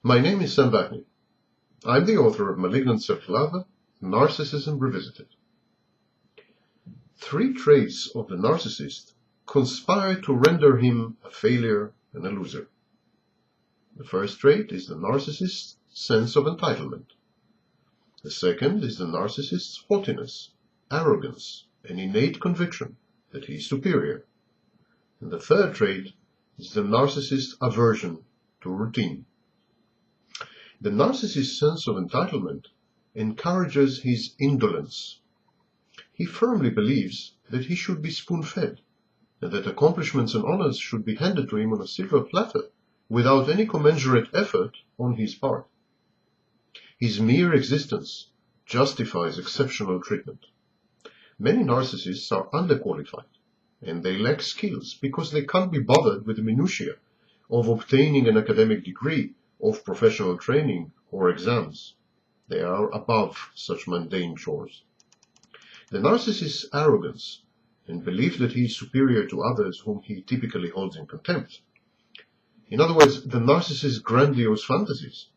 My name is Sam Backney. I'm the author of Malignant Self-Love, Narcissism Revisited. 3 traits of the narcissist conspire to render him a failure and a loser. The first trait is the narcissist's sense of entitlement. The second is the narcissist's haughtiness, arrogance, and innate conviction that he is superior. And the third trait is the narcissist's aversion to routine. The narcissist's sense of entitlement encourages his indolence. He firmly believes that he should be spoon-fed, and that accomplishments and honors should be handed to him on a silver platter without any commensurate effort on his part. His mere existence justifies exceptional treatment. Many narcissists are underqualified, and they lack skills because they can't be bothered with the minutiae of obtaining an academic degree, of professional training, or exams. They are above such mundane chores. The narcissist's arrogance and belief that he is superior to others whom he typically holds in contempt. In other words, the narcissist's grandiose fantasies.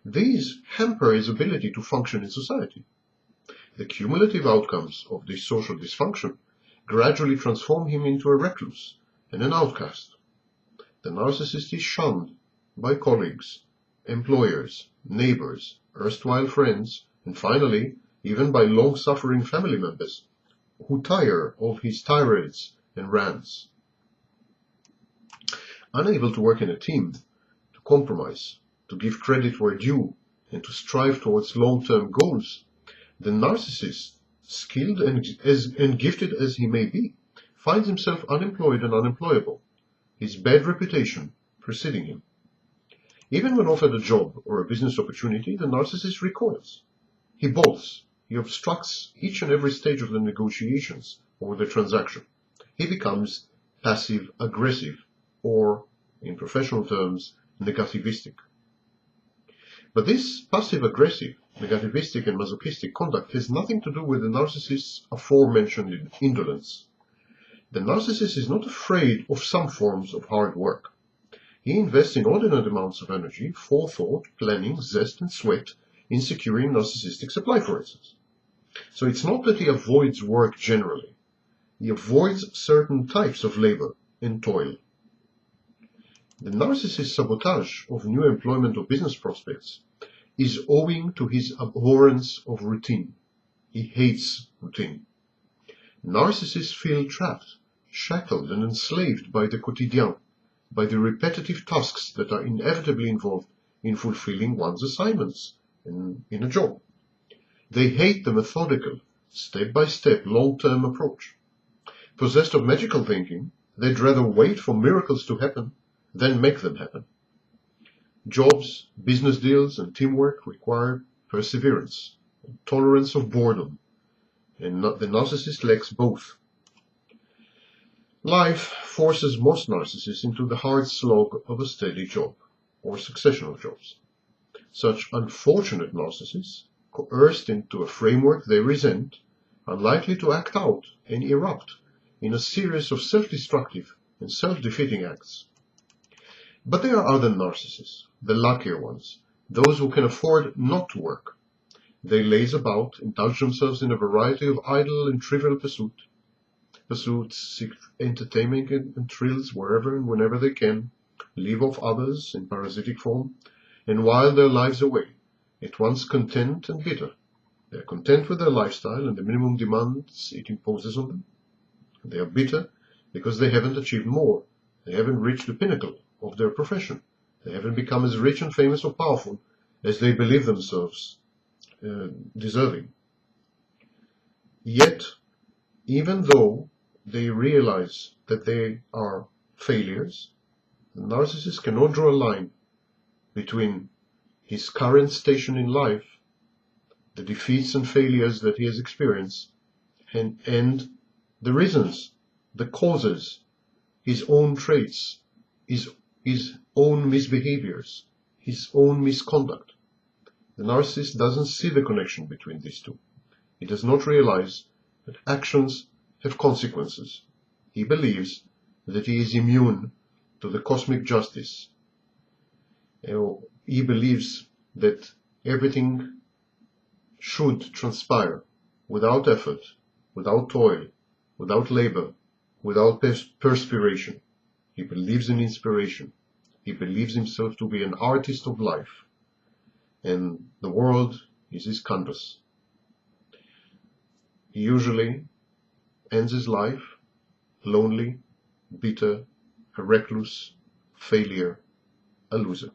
These hamper his ability to function in society. The cumulative outcomes of this social dysfunction gradually transform him into a recluse and an outcast. The narcissist is shunned by colleagues, employers, neighbors, erstwhile friends, and finally, even by long-suffering family members who tire of his tirades and rants. Unable to work in a team, to compromise, to give credit where due, and to strive towards long-term goals, the narcissist, skilled and gifted as he may be, finds himself unemployed and unemployable, his bad reputation preceding him. Even when offered a job or a business opportunity, the narcissist recoils. He bolts. He obstructs each and every stage of the negotiations or the transaction. He becomes passive-aggressive, or, in professional terms, negativistic. But this passive-aggressive, negativistic and masochistic conduct has nothing to do with the narcissist's aforementioned indolence. The narcissist is not afraid of some forms of hard work. He invests inordinate amounts of energy, forethought, planning, zest, and sweat in securing narcissistic supply, for instance. So it's not that he avoids work generally. He avoids certain types of labor and toil. The narcissist's sabotage of new employment or business prospects is owing to his abhorrence of routine. He hates routine. Narcissists feel trapped, shackled, and enslaved by the quotidien, by the repetitive tasks that are inevitably involved in fulfilling one's assignments in a job. They hate the methodical, step-by-step, long-term approach. Possessed of magical thinking, they'd rather wait for miracles to happen than make them happen. Jobs, business deals, and teamwork require perseverance and tolerance of boredom, and the narcissist lacks both. Life forces most narcissists into the hard slog of a steady job, or succession of jobs. Such unfortunate narcissists, coerced into a framework they resent, are likely to act out and erupt in a series of self-destructive and self-defeating acts. But there are other narcissists, the luckier ones, those who can afford not to work. They laze about, indulge themselves in a variety of idle and trivial pursuits, seek entertainment and thrills wherever and whenever they can, live off others in parasitic form, and while their lives away, at once content and bitter. They are content with their lifestyle and the minimum demands it imposes on them. They are bitter because they haven't achieved more. They haven't reached the pinnacle of their profession. They haven't become as rich and famous or powerful as they believe themselves deserving. Yet, even though they realize that they are failures, the narcissist cannot draw a line between his current station in life, the defeats and failures that he has experienced, and the reasons, the causes, his own traits, his own misbehaviors, his own misconduct. The narcissist doesn't see the connection between these two. He does not realize that actions have consequences. He believes that he is immune to the cosmic justice. he believes that everything should transpire without effort, without toil, without labor, without perspiration. He believes in inspiration. He believes himself to be an artist of life, and the world is his canvas. He usually ends his life lonely, bitter, a recluse, failure, a loser.